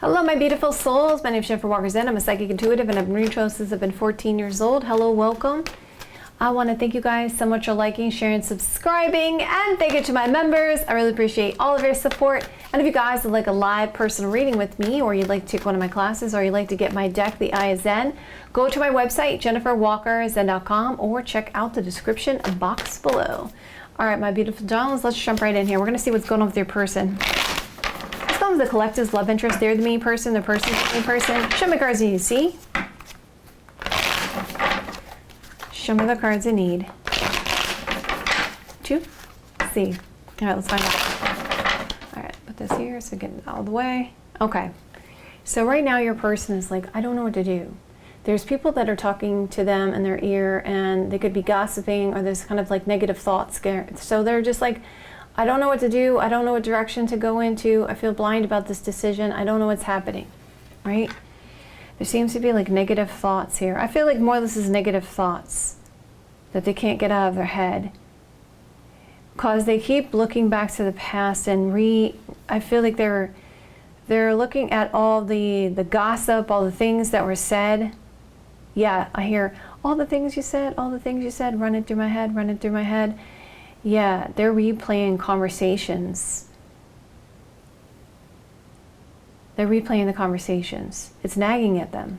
Hello, my beautiful souls. My name is Jennifer Walker Zen. I'm a psychic intuitive and I've been reading since I've been 14 years old. Hello, welcome. I want to thank you guys so much for liking, sharing, subscribing, and thank you to my members. I really appreciate all of your support. And if you guys would like a live personal reading with me, or you'd like to take one of my classes, or you'd like to get my deck, The Eye of Zen, go to my website, jenniferwalkerzen.com, or check out the description box below. All right, my beautiful darlings, let's jump right in here. We're going to see what's going on with your person. Let's go with the collective's love interest. They're the main person, the person's the main person. Show me cards you see. Show me the cards I need to see. All right, let's find out. All right, put this here so we get it out of the way. Okay, so right now your person is like, I don't know what to do. There's people that are talking to them in their ear and they could be gossiping, or there's kind of like negative thoughts. So they're just like, I don't know what to do. I don't know what direction to go into. I feel blind about this decision. I don't know what's happening, right? There seems to be like negative thoughts here. I feel like more of this is negative thoughts that they can't get out of their head, because they keep looking back to the past and I feel like they're looking at all the gossip, all the things that were said. Yeah, I hear all the things you said, all the things you said, running through my head, running through my head. Yeah, they're replaying conversations. They're replaying the conversations. It's nagging at them.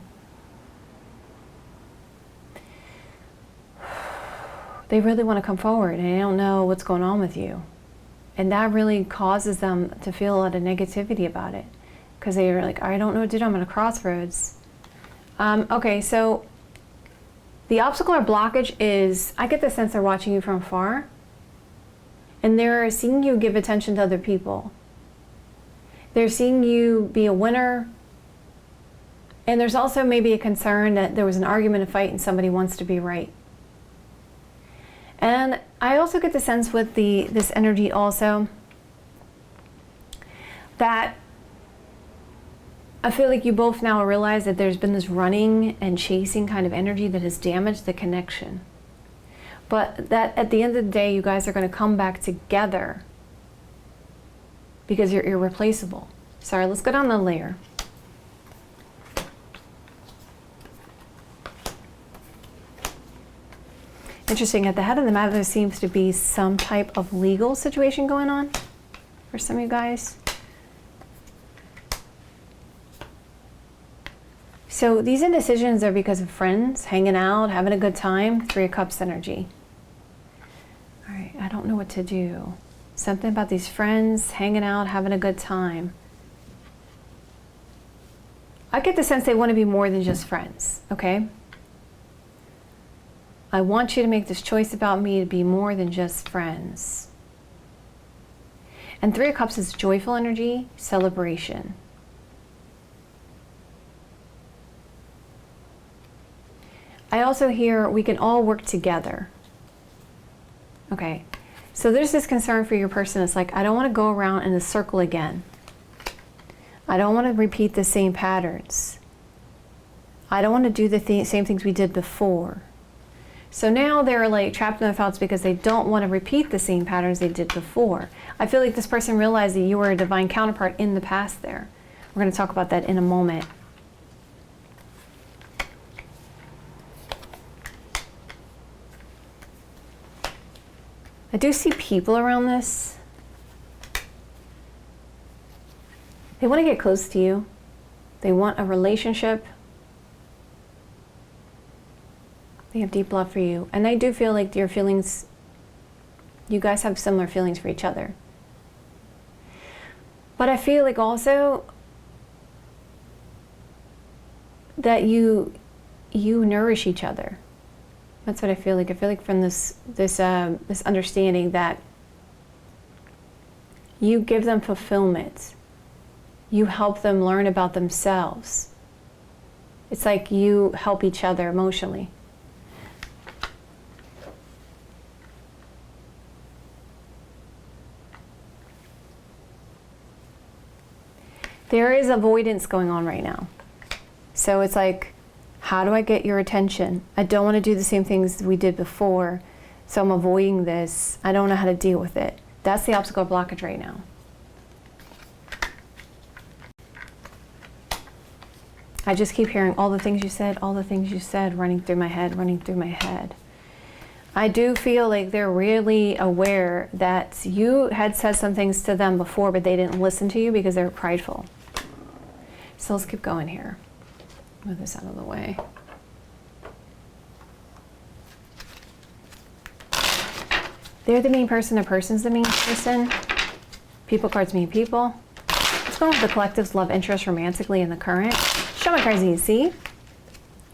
They really want to come forward and they don't know what's going on with you. And that really causes them to feel a lot of negativity about it, because they're like, I don't know what to do, I'm at a crossroads. Okay, so the obstacle or blockage is, I get the sense they're watching you from afar and they're seeing you give attention to other people. They're seeing you be a winner. And there's also maybe a concern that there was an argument, a fight, and somebody wants to be right. And I also get the sense with this energy also that I feel like you both now realize that there's been this running and chasing kind of energy that has damaged the connection. But that at the end of the day, you guys are going to come back together because you're irreplaceable. Sorry, let's go down the layer. Interesting, at the head of the matter, there seems to be some type of legal situation going on for some of you guys. So these indecisions are because of friends, hanging out, having a good time. Three of Cups energy. All right, I don't know what to do. Something about these friends, hanging out, having a good time. I get the sense they want to be more than just friends, okay? I want you to make this choice about me to be more than just friends. And Three of Cups is joyful energy, celebration. I also hear we can all work together. Okay, so there's this concern for your person. It's like, I don't want to go around in a circle again. I don't want to repeat the same patterns. I don't want to do the same things we did before. So now they're like trapped in their thoughts because they don't want to repeat the same patterns they did before. I feel like this person realized that you were a divine counterpart in the past there. We're going to talk about that in a moment. I do see people around this. They want to get close to you. They want a relationship. They have deep love for you. And I do feel like your feelings, you guys have similar feelings for each other. But I feel like also that you nourish each other. That's what I feel like. I feel like from this understanding that you give them fulfillment. You help them learn about themselves. It's like you help each other emotionally. There is avoidance going on right now. So it's like, how do I get your attention? I don't want to do the same things we did before, so I'm avoiding this. I don't know how to deal with it. That's the obstacle blockage right now. I just keep hearing all the things you said, all the things you said running through my head, running through my head. I do feel like they're really aware that you had said some things to them before, but they didn't listen to you because they were prideful. So let's keep going here. Move this out of the way. They're the mean person, a person's the mean person. People cards mean people. Let's go with the collective's love interest romantically in the current. Show my cards I need to see.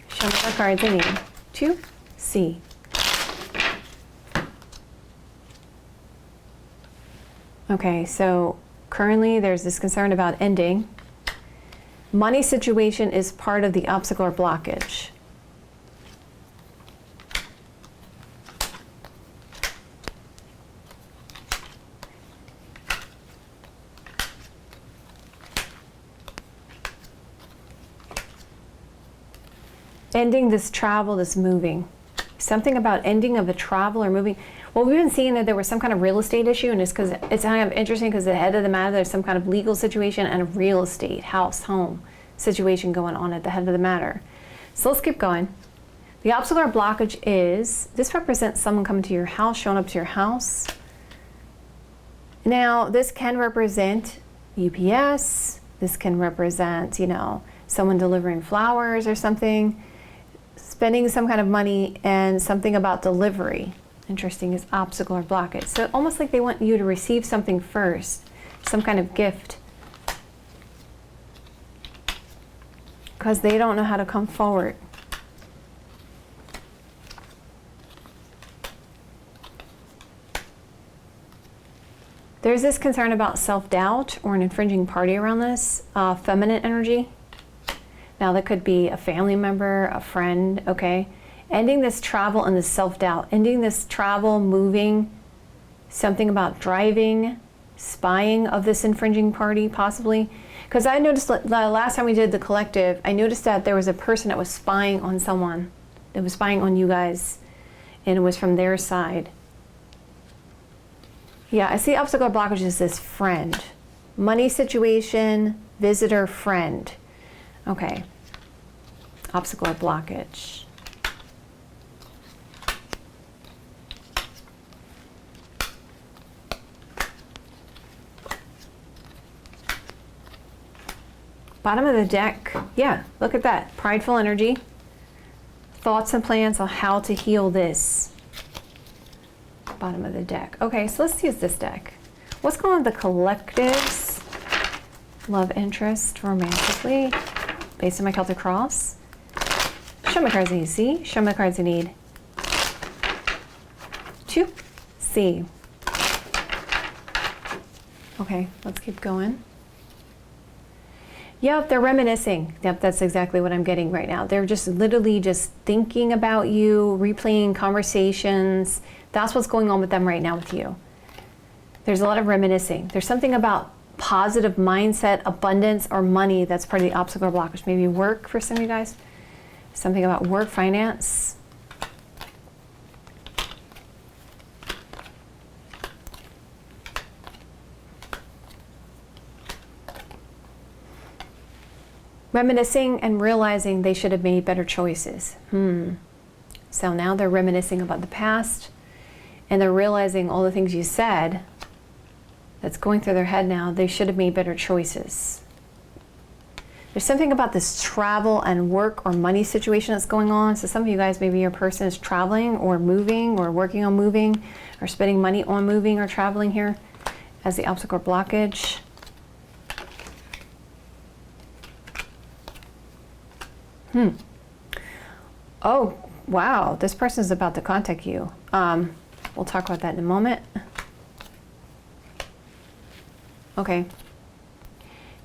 Show me the cards I need to see. Okay, so currently there's this concern about ending. Money situation is part of the obstacle or blockage. Ending this travel, this moving. Something about ending of a travel or moving. Well, we've been seeing that there was some kind of real estate issue, and it's because it's kind of interesting because the head of the matter, there's some kind of legal situation and a real estate, house, home situation going on at the head of the matter. So let's keep going. The obstacle or blockage is, this represents someone coming to your house, showing up to your house. Now, this can represent UPS. This can represent, someone delivering flowers or something. Spending some kind of money and something about delivery. Interesting is obstacle or blockage. So almost like they want you to receive something first, some kind of gift. Because they don't know how to come forward. There's this concern about self-doubt or an infringing party around this, feminine energy. Now that could be a family member, a friend, okay? Ending this travel and this self-doubt, ending this travel, moving, something about driving, spying of this infringing party possibly. Because I noticed the last time we did the collective, I noticed that there was a person that was spying on someone, that was spying on you guys, and it was from their side. Yeah, I see obstacle blockage is this friend. Money situation, visitor, friend. Okay. Obstacle or blockage. Bottom of the deck. Yeah, look at that. Prideful energy. Thoughts and plans on how to heal this. Bottom of the deck. Okay, so let's use this deck. What's going on with the collectives? Love interest romantically. Based on my Celtic cross. Show me cards I need to see. Show me the cards I need to see. Okay, let's keep going. Yep, they're reminiscing. Yep, that's exactly what I'm getting right now. They're just literally just thinking about you, replaying conversations. That's what's going on with them right now with you. There's a lot of reminiscing. There's something about positive mindset, abundance, or money that's part of the obstacle or blockage. Maybe work for some of you guys. Something about work, finance. Reminiscing and realizing they should have made better choices. So now they're reminiscing about the past, and they're realizing all the things you said that's going through their head now. They should have made better choices. There's something about this travel and work or money situation that's going on. So some of you guys, maybe your person is traveling or moving or working on moving or spending money on moving or traveling here as the obstacle or blockage. Oh, wow. This person is about to contact you. We'll talk about that in a moment. Okay.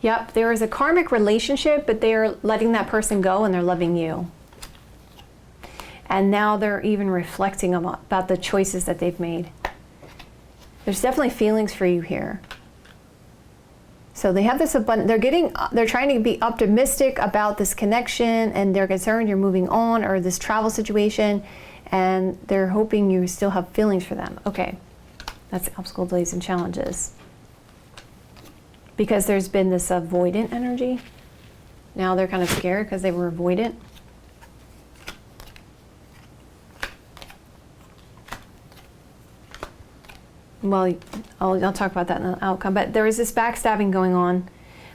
Yep, there is a karmic relationship, but they're letting that person go and they're loving you. And now they're even reflecting about the choices that they've made. There's definitely feelings for you here. So they have this abundance. They're trying to be optimistic about this connection, and they're concerned you're moving on or this travel situation, and they're hoping you still have feelings for them. Okay, that's obstacle, delays, and challenges. Because there's been this avoidant energy. Now they're kind of scared because they were avoidant. Well, I'll talk about that in the outcome. But there was this backstabbing going on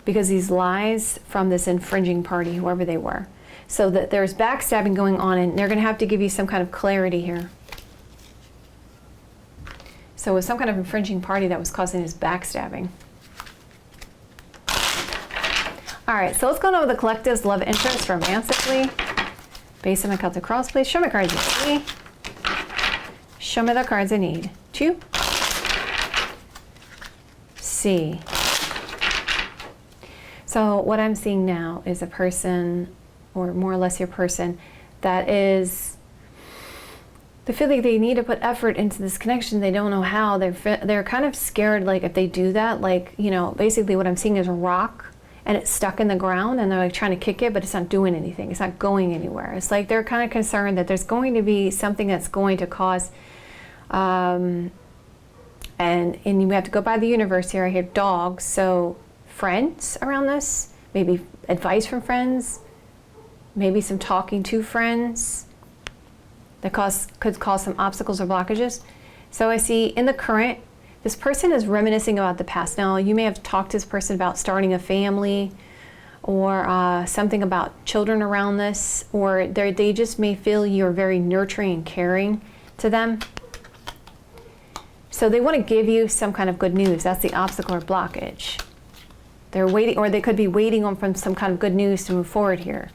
because these lies from this infringing party, whoever they were. So that there's backstabbing going on, and they're going to have to give you some kind of clarity here. So it was some kind of infringing party that was causing this backstabbing. All right, so let's go on with the collective's love interest romantically. Based on my Celtic cross, please. Show me cards I need. Show me the cards I need. 2. C. So what I'm seeing now is a person, or more or less your person, that is, they feel like they need to put effort into this connection. They don't know how. They're kind of scared, like if they do that, like, you know, basically what I'm seeing is a rock and it's stuck in the ground and they're like trying to kick it, but it's not doing anything. It's not going anywhere. It's like they're kind of concerned that there's going to be something that's going to cause, and you have to go by the universe here. I hear dogs, so friends around this, maybe advice from friends, maybe some talking to friends that could cause some obstacles or blockages. So I see in the current, this person is reminiscing about the past. Now, you may have talked to this person about starting a family or something about children around this, or they just may feel you're very nurturing and caring to them. So they want to give you some kind of good news. That's the obstacle or blockage. They're waiting, or they could be waiting on from some kind of good news to move forward here.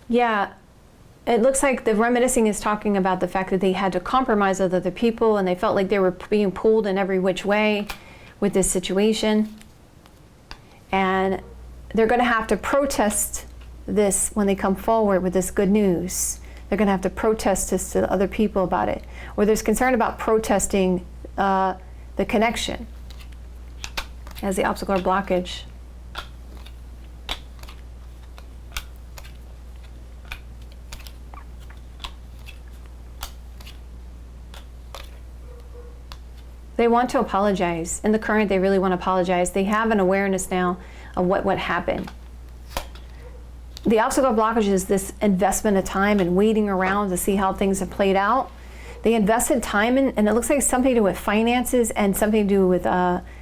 Yeah, it looks like the reminiscing is talking about the fact that they had to compromise with other people and they felt like they were being pulled in every which way with this situation. And they're going to have to protest this when they come forward with this good news. They're going to have to protest this to other people about it. Or there's concern about protesting the connection as the obstacle or blockage. They want to apologize. In the current, they really want to apologize. They have an awareness now of what happened. The obstacle blockage is this investment of time and waiting around to see how things have played out. They invested time in, and it looks like something to do with finances and something to do with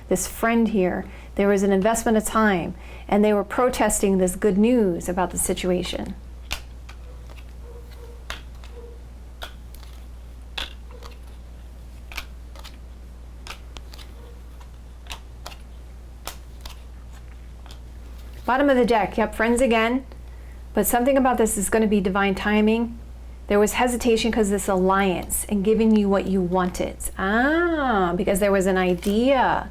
this friend here. There was an investment of time, and they were protesting this good news about the situation. Bottom of the deck, yep, friends again. But something about this is going to be divine timing. There was hesitation because of this alliance and giving you what you wanted. Because there was an idea.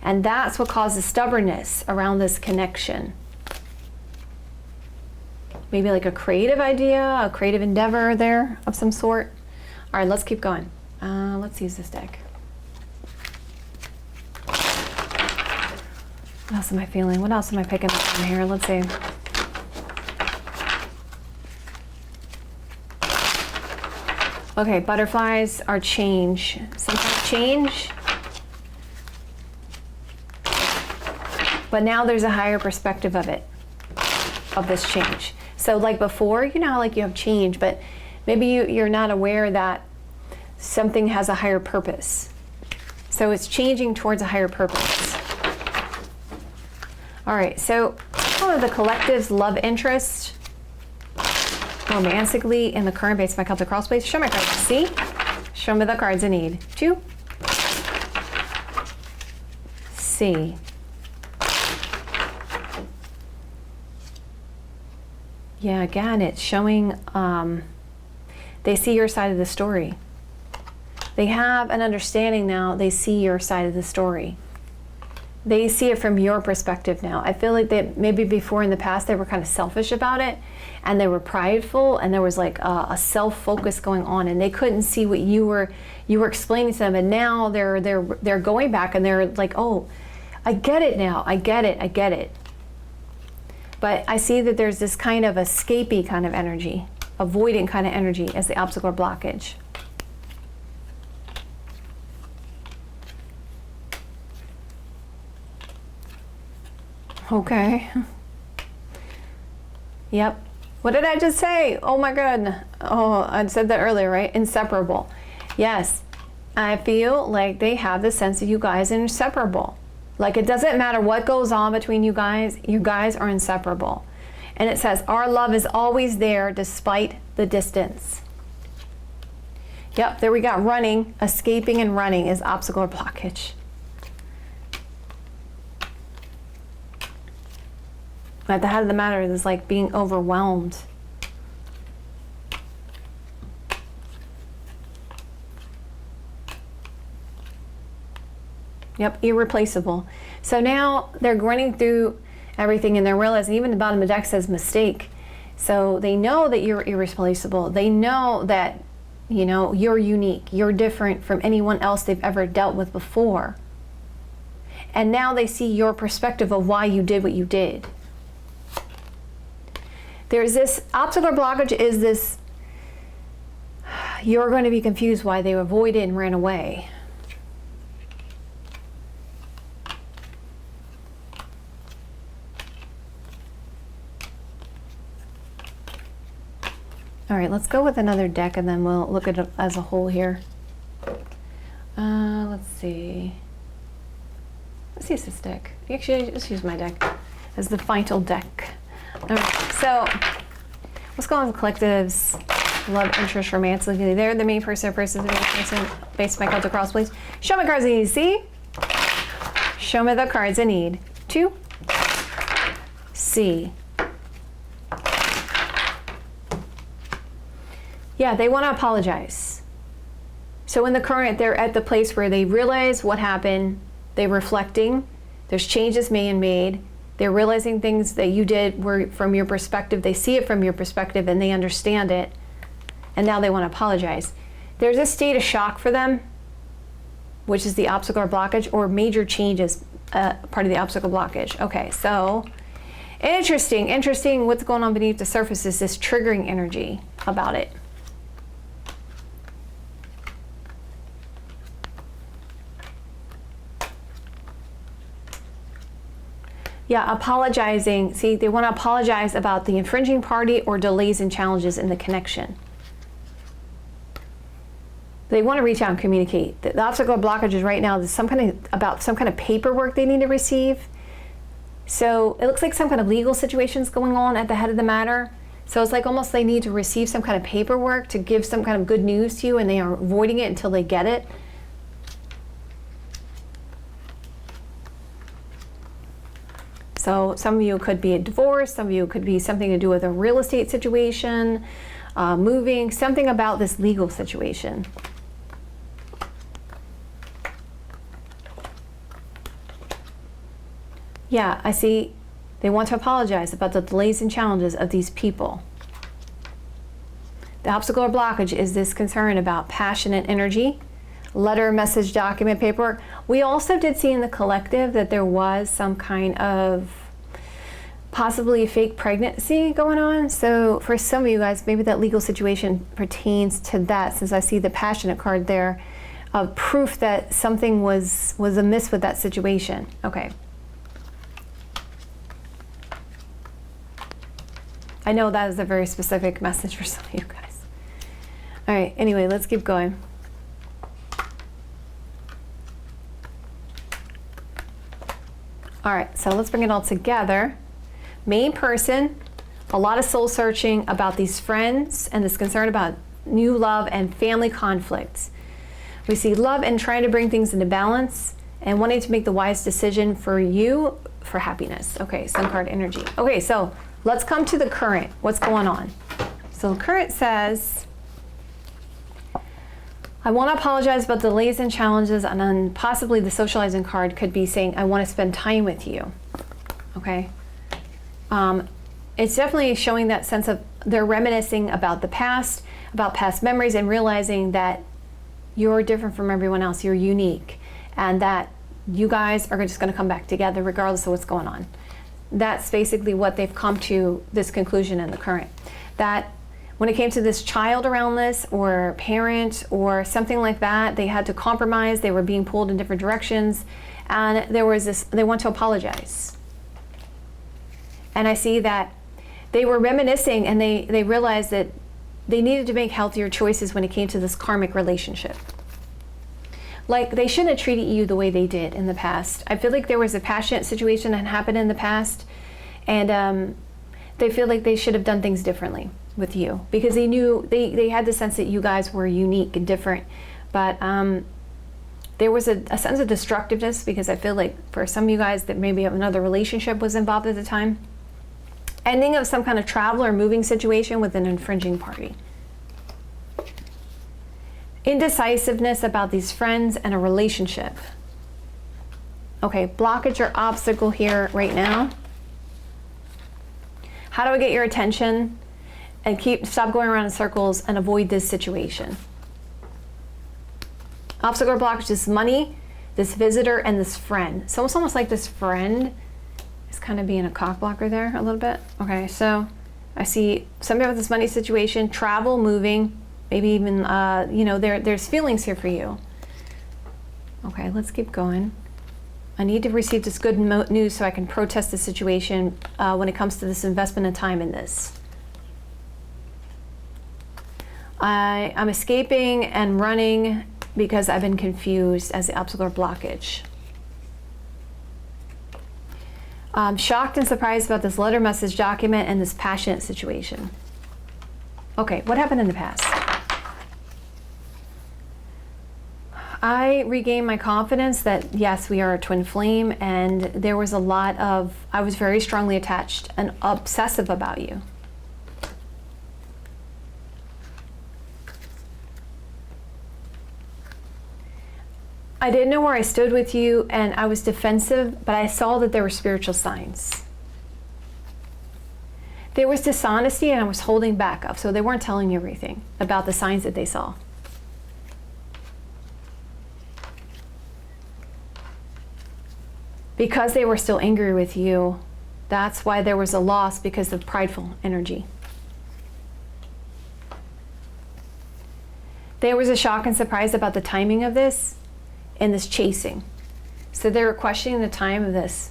And that's what causes stubbornness around this connection. Maybe like a creative idea, a creative endeavor there of some sort. All right, let's keep going. Let's use this deck. What else am I feeling? What else am I picking up from here? Let's see. Okay, butterflies are change. Some kind of change. But now there's a higher perspective of it, of this change. So like before, you know how like you have change, but maybe you're not aware that something has a higher purpose. So it's changing towards a higher purpose. All right, so the collective's love interest romantically in the current base of my Celtic cross, please. Show my cards. See? Show me the cards I need. 2. C. Yeah, again, it's showing they see your side of the story. They have an understanding now. They see your side of the story. They see it from your perspective now. I feel like that maybe before in the past they were kind of selfish about it and they were prideful and there was like a self-focus going on and they couldn't see what you were explaining to them, and now they're going back and they're like, oh, I get it now. I get it. But I see that there's this kind of escapee kind of energy, avoiding kind of energy as the obstacle or blockage. Okay. Yep. What did I just say? Oh my God. Oh, I said that earlier, right? Inseparable. Yes. I feel like they have the sense of you guys are inseparable. Like it doesn't matter what goes on between you guys are inseparable. And it says, our love is always there despite the distance. Yep, there we got running. Escaping and running is obstacle or blockage. At the head of the matter is like being overwhelmed. Yep, irreplaceable. So now they're running through everything and they're realizing, even the bottom of the deck says mistake. So they know that you're irreplaceable. They know that, you know, you're unique. You're different from anyone else they've ever dealt with before. And now they see your perspective of why you did what you did. There's this obstacle blockage is this, you're going to be confused why they avoided and ran away. All right, let's go with another deck and then we'll look at it as a whole here. Let's see. Let's use this deck. Actually, let's use my deck as the final deck. All right, so what's going on with collectives? Love, interest, romance. They're the main person, the main person. Based on my cards across, please. Show me cards I need to see. Show me the cards I need to see. Yeah, they want to apologize. So in the current, they're at the place where they realize what happened. They're reflecting. There's changes being made. They're realizing things that you did were from your perspective. They see it from your perspective and they understand it. And now they want to apologize. There's a state of shock for them, which is the obstacle or blockage, or major changes, part of the obstacle blockage. Okay, so interesting. What's going on beneath the surface is this triggering energy about it. Yeah, apologizing. See, they want to apologize about the infringing party or delays and challenges in the connection. They want to reach out and communicate. The obstacle blockages right now is some kind of paperwork they need to receive. So it looks like some kind of legal situations going on at the head of the matter. So it's like almost they need to receive some kind of paperwork to give some kind of good news to you, and they are avoiding it until they get it. So some of you could be a divorce, some of you could be something to do with a real estate situation, moving, something about this legal situation. Yeah, I see they want to apologize about the delays and challenges of these people. The obstacle or blockage is this concern about passionate energy, letter, message, document, paperwork. We also did see in the collective that there was some kind of possibly a fake pregnancy going on. So for some of you guys, maybe that legal situation pertains to that, since I see the passionate card there of proof that something was amiss with that situation. Okay. I know that is a very specific message for some of you guys. All right, anyway, let's keep going. All right, so let's bring it all together. Main person, a lot of soul searching about these friends and this concern about new love and family conflicts. We see love and trying to bring things into balance and wanting to make the wise decision for you for happiness. Okay, sun card energy. Okay, so let's come to the current. What's going on? So the current says, I want to apologize about delays and challenges, and then possibly the socializing card could be saying, I want to spend time with you. Okay. It's definitely showing that sense of they're reminiscing about the past, about past memories, and realizing that you're different from everyone else. You're unique, and that you guys are just going to come back together regardless of what's going on. That's basically what they've come to this conclusion in the current. That when it came to this child around this, or parent, or something like that, they had to compromise. They were being pulled in different directions, and there was this. They want to apologize. And I see that they were reminiscing, and they realized that they needed to make healthier choices when it came to this karmic relationship. Like, they shouldn't have treated you the way they did in the past. I feel like there was a passionate situation that happened in the past, and they feel like they should have done things differently with you, because they knew, they had the sense that you guys were unique and different. But there was a sense of destructiveness, because I feel like for some of you guys that maybe another relationship was involved at the time. Ending of some kind of travel or moving situation with an infringing party. Indecisiveness about these friends and a relationship. Okay, blockage or obstacle here right now. How do I get your attention and stop going around in circles and avoid this situation? Obstacle or blockage is money, this visitor, and this friend. So it's almost like this friend is kind of being a cock blocker there a little bit. Okay, so I see somebody with this money situation, travel, moving, maybe even, you know, there's feelings here for you. Okay, let's keep going. I need to receive this good news so I can protest the situation when it comes to this investment of time in this. I'm escaping and running because I've been confused as the obstacle or blockage. I'm shocked and surprised about this letter, message, document, and this passionate situation. Okay, what happened in the past? I regained my confidence that, yes, we are a twin flame, and there was a lot of, I was very strongly attached and obsessive about you. I didn't know where I stood with you, and I was defensive, but I saw that there were spiritual signs. There was dishonesty, and I was holding back up, so they weren't telling me everything about the signs that they saw. Because they were still angry with you, that's why there was a loss, because of prideful energy. There was a shock and surprise about the timing of this and this chasing. So they were questioning the time of this.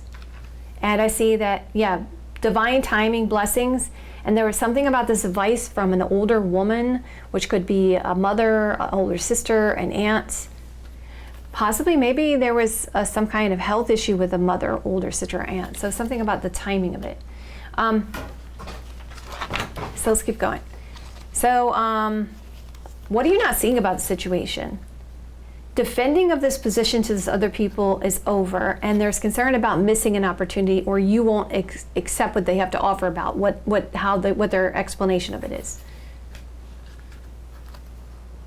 And I see that, yeah, divine timing, blessings, and there was something about this advice from an older woman, which could be a mother, an older sister, an aunt. Possibly, maybe there was some kind of health issue with a mother, older sister, or aunt. So something about the timing of it. So let's keep going. So what are you not seeing about the situation? Defending of this position to this other people is over, and there's concern about missing an opportunity, or you won't accept what they have to offer about what their explanation of it is.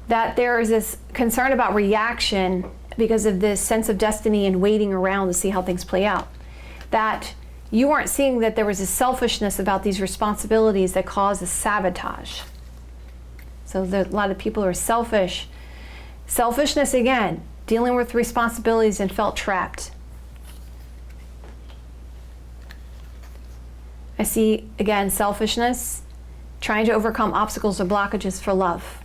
That there is this concern about reaction because of this sense of destiny and waiting around to see how things play out. That you aren't seeing that there was a selfishness about these responsibilities that caused a sabotage. So a lot of people are selfish. Selfishness, again, dealing with responsibilities and felt trapped. I see, again, selfishness, trying to overcome obstacles or blockages for love.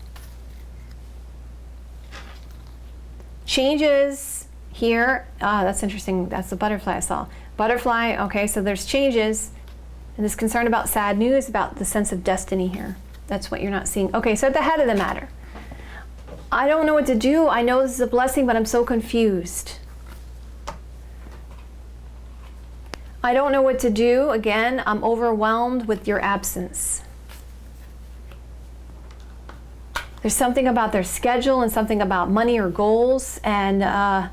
Changes here, that's interesting, that's the butterfly I saw. Butterfly, okay, so there's changes, and this concern about sad news, about the sense of destiny here. That's what you're not seeing. Okay, so at the head of the matter, I don't know what to do. I know this is a blessing, but I'm so confused. I don't know what to do. Again, I'm overwhelmed with your absence. There's something about their schedule and something about money or goals, and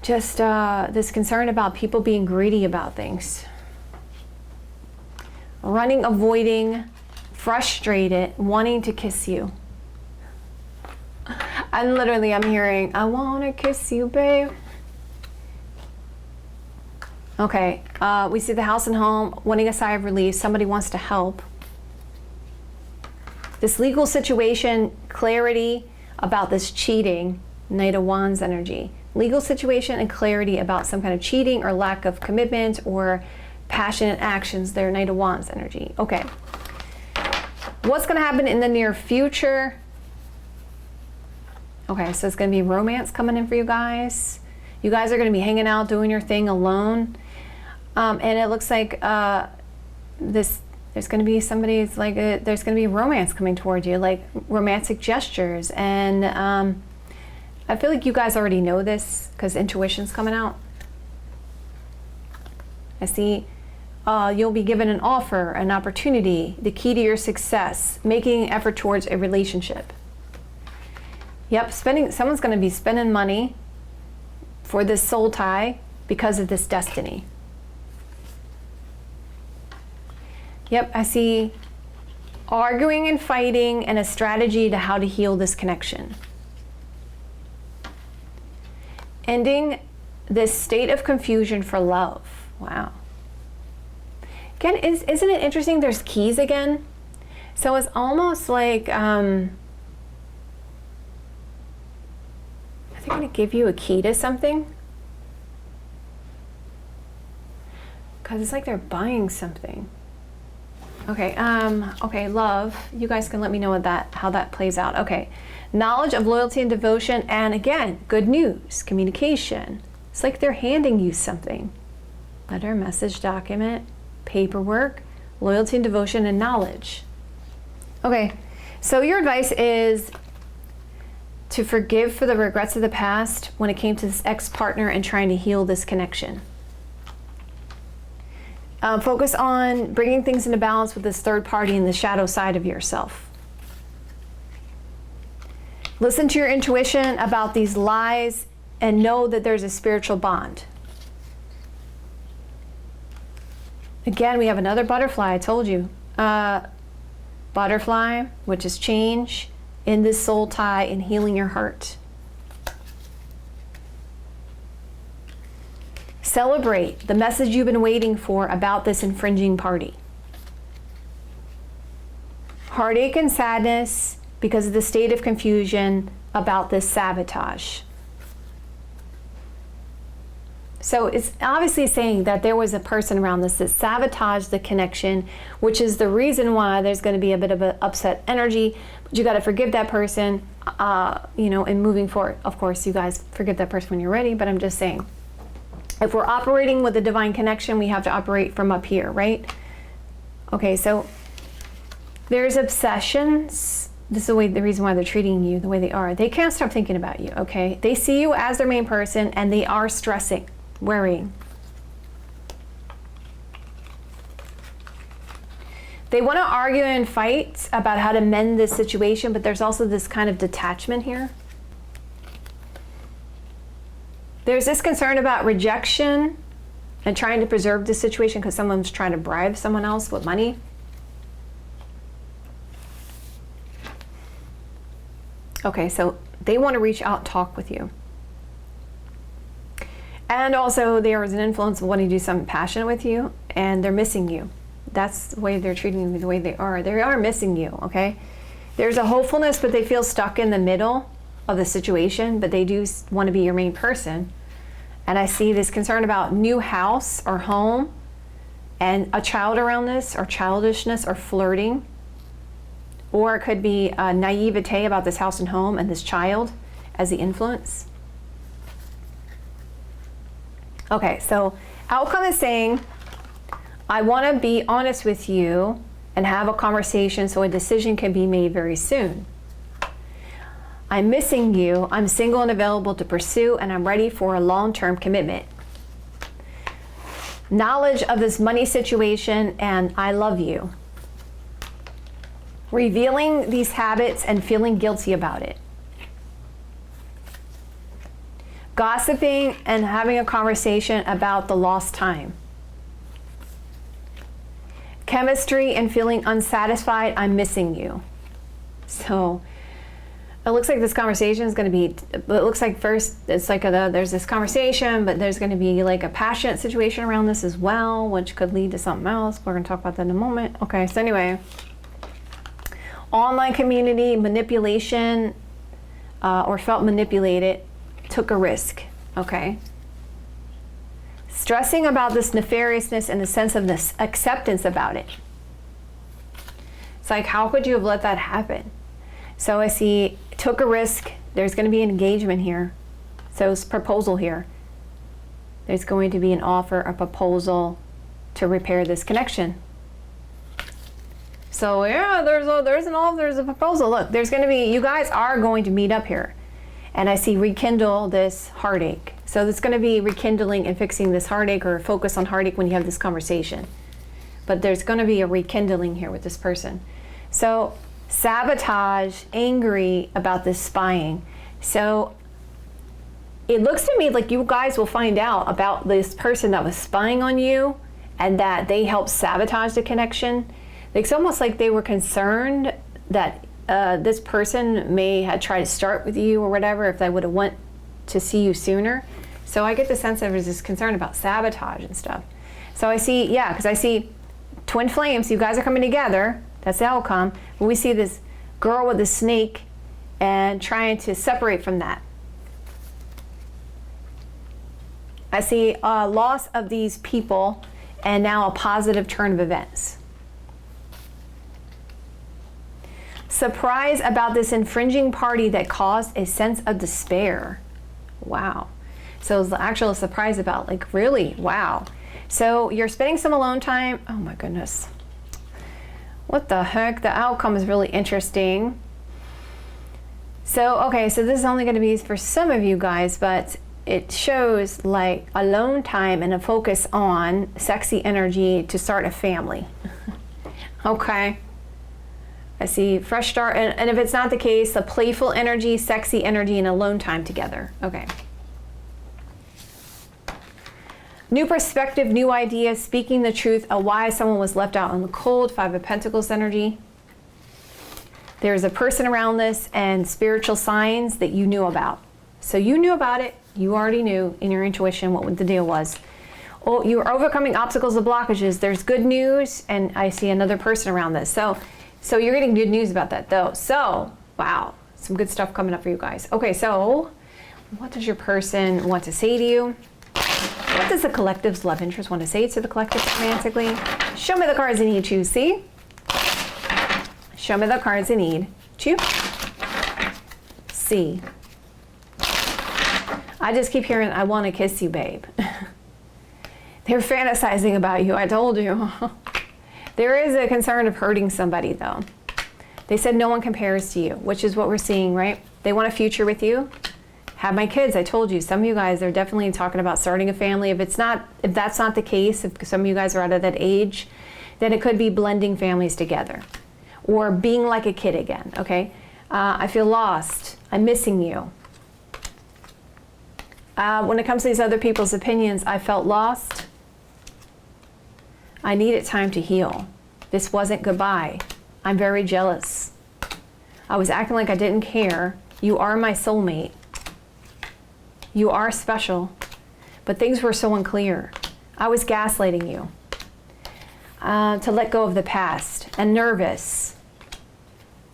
just this concern about people being greedy about things. Running, avoiding, frustrated, wanting to kiss you. And literally I'm hearing, I want to kiss you, babe. Okay, we see the house and home, wanting a sigh of relief. Somebody wants to help. This legal situation, clarity about this cheating, Knight of Wands energy. Legal situation and clarity about some kind of cheating or lack of commitment or passionate actions there, Knight of Wands energy. Okay. What's going to happen in the near future? Okay, so it's going to be romance coming in for you guys. You guys are going to be hanging out, doing your thing alone. And it looks like there's going to be somebody's like, there's going to be romance coming toward you, like romantic gestures. And I feel like you guys already know this because intuition's coming out. I see you'll be given an offer, an opportunity, the key to your success, making effort towards a relationship. Yep, someone's going to be spending money for this soul tie because of this destiny. Yep, I see arguing and fighting and a strategy to how to heal this connection. Ending this state of confusion for love. Wow. Again, isn't it interesting? There's keys again. So it's almost like they're going to give you a key to something. Because it's like they're buying something. Okay, okay, love. You guys can let me know how that plays out. Okay, knowledge of loyalty and devotion, and again, good news, communication. It's like they're handing you something. Letter, message, document, paperwork, loyalty and devotion, and knowledge. Okay, so your advice is to forgive for the regrets of the past when it came to this ex-partner and trying to heal this connection. Focus on bringing things into balance with this third party and the shadow side of yourself. Listen to your intuition about these lies and know that there's a spiritual bond. Again, we have another butterfly, I told you. Butterfly, which is change in this soul tie and healing your heart. Celebrate the message you've been waiting for about this infringing party. Heartache and sadness because of the state of confusion about this sabotage. So it's obviously saying that there was a person around this that sabotaged the connection, which is the reason why there's going to be a bit of an upset energy. But you got to forgive that person, and moving forward. Of course, you guys forgive that person when you're ready, but I'm just saying, if we're operating with a divine connection, we have to operate from up here, right? Okay, so there's obsessions. This is the reason why they're treating you the way they are. They can't stop thinking about you, okay? They see you as their main person, and they are stressing, worrying. They want to argue and fight about how to mend this situation, but there's also this kind of detachment here. There's this concern about rejection and trying to preserve the situation because someone's trying to bribe someone else with money. Okay, so they want to reach out and talk with you. And also there is an influence of wanting to do something passionate with you, and they're missing you. That's the way they're treating you, the way they are. They are missing you, okay? There's a hopefulness, but they feel stuck in the middle of the situation, but they do want to be your main person. And I see this concern about new house or home and a child around this, or childishness or flirting. Or it could be a naivete about this house and home and this child as the influence. Okay, so outcome is saying, I want to be honest with you and have a conversation so a decision can be made very soon. I'm missing you, I'm single and available to pursue, and I'm ready for a long-term commitment. Knowledge of this money situation, and I love you. Revealing these habits and feeling guilty about it. Gossiping and having a conversation about the lost time. Chemistry and feeling unsatisfied, I'm missing you. So it looks like this conversation is going to be, it looks like first it's like there's this conversation, but there's going to be like a passionate situation around this as well, which could lead to something else. We're going to talk about that in a moment. Okay, so anyway, online community manipulation or felt manipulated, took a risk, okay? Stressing about this nefariousness and the sense of this acceptance about it. It's like, how could you have let that happen? So I see, took a risk. There's going to be an engagement here. So it's proposal here. There's going to be an offer, a proposal, to repair this connection. So yeah, there's a proposal. Look, there's going to be, you guys are going to meet up here. And I see rekindle this heartache. So it's going to be rekindling and fixing this heartache, or focus on heartache when you have this conversation. But there's going to be a rekindling here with this person. So sabotage, angry about this spying. So it looks to me like you guys will find out about this person that was spying on you and that they helped sabotage the connection. It's almost like they were concerned that this person may have tried to start with you or whatever, if they would have went to see you sooner. So I get the sense that there's this concern about sabotage and stuff. So I see, yeah, because I see twin flames. You guys are coming together. That's the outcome. But we see this girl with the snake and trying to separate from that. I see a loss of these people and now a positive turn of events. Surprise about this infringing party that caused a sense of despair. Wow. So it's the actual surprise about, like, really, wow. So you're spending some alone time. Oh my goodness. What the heck? The outcome is really interesting. So, okay, so this is only going to be for some of you guys, but it shows like alone time and a focus on sexy energy to start a family. Okay. I see fresh start, and if it's not the case, a playful energy, sexy energy, and alone time together. Okay. New perspective, new ideas, speaking the truth, a why someone was left out in the cold, 5 of Pentacles energy. There's a person around this and spiritual signs that you knew about. So you knew about it. You already knew in your intuition what the deal was. Oh, you are overcoming obstacles and blockages. There's good news, and I see another person around this. So you're getting good news about that, though. So, wow, some good stuff coming up for you guys. Okay, so what does your person want to say to you? What does the collective's love interest want to say to the collective romantically? Show me the cards you need to see. Show me the cards you need to see. I just keep hearing, I want to kiss you, babe. They're fantasizing about you, I told you. There is a concern of hurting somebody, though. They said no one compares to you, which is what we're seeing, right? They want a future with you. Have my kids, I told you. Some of you guys are definitely talking about starting a family. If that's not the case, if some of you guys are out of that age, then it could be blending families together or being like a kid again, okay? I feel lost. I'm missing you. When it comes to these other people's opinions, I felt lost. I needed time to heal. This wasn't goodbye. I'm very jealous. I was acting like I didn't care. You are my soulmate. You are special. But things were so unclear. I was gaslighting you. To let go of the past. And nervous.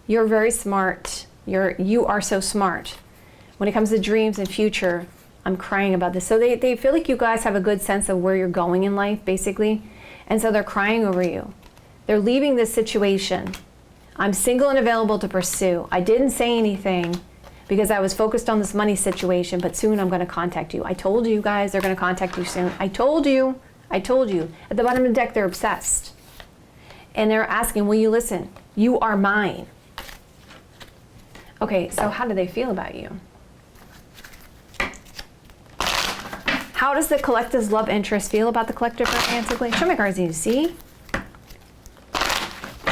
You're very smart. You are so smart. When it comes to dreams and future, I'm crying about this. So they feel like you guys have a good sense of where you're going in life, basically. And so they're crying over you. They're leaving this situation. I'm single and available to pursue. I didn't say anything because I was focused on this money situation, but soon I'm going to contact you. I told you guys they're going to contact you soon. I told you. At the bottom of the deck, they're obsessed. And they're asking, will you listen? You are mine. Okay, so how do they feel about you? How does the collective's love interest feel about the collective romantically? Show me cards you need to see.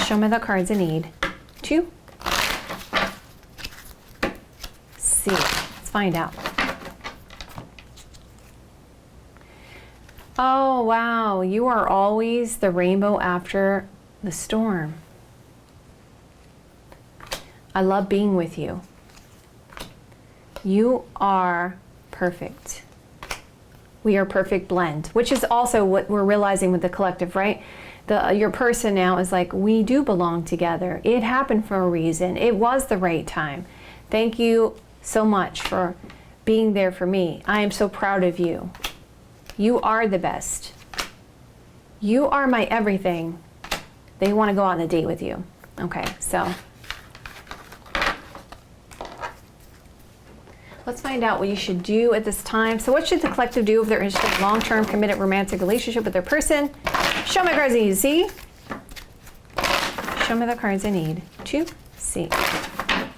Show me the cards I need to see. Let's find out. Oh, wow. You are always the rainbow after the storm. I love being with you. You are perfect. We are a perfect blend, which is also what we're realizing with the collective, right? Your person now is like, we do belong together. It happened for a reason. It was the right time. Thank you so much for being there for me. I am so proud of you. You are the best. You are my everything. They want to go on a date with you. Okay, so let's find out what you should do at this time. So what should the collective do if they're interested in a long-term committed romantic relationship with their person? Show me cards I need to see. Show me the cards I need to see.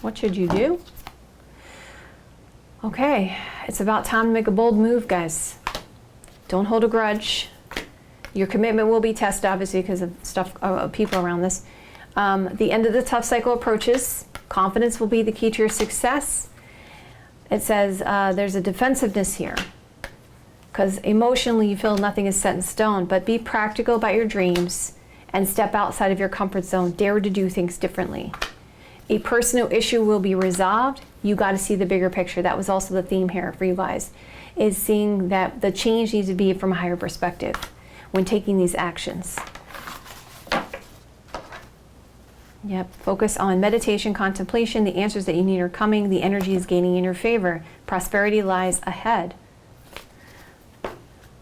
What should you do? Okay, it's about time to make a bold move, guys. Don't hold a grudge. Your commitment will be tested, obviously, because of stuff, people around this. The end of the tough cycle approaches. Confidence will be the key to your success. It says there's a defensiveness here, because emotionally you feel nothing is set in stone, but be practical about your dreams and step outside of your comfort zone. Dare to do things differently. A personal issue will be resolved. You got to see the bigger picture. That was also the theme here for you guys, is seeing that the change needs to be from a higher perspective when taking these actions. Yep, focus on meditation, contemplation. The answers that you need are coming. The energy is gaining in your favor. Prosperity lies ahead.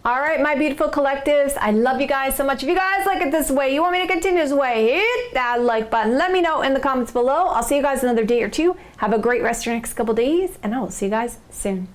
All right, my beautiful collectives, I love you guys so much. If you guys like it this way, you want me to continue this way, hit that like button. Let me know in the comments below. I'll see you guys another day or two. Have a great rest of your next couple days, and I will see you guys soon.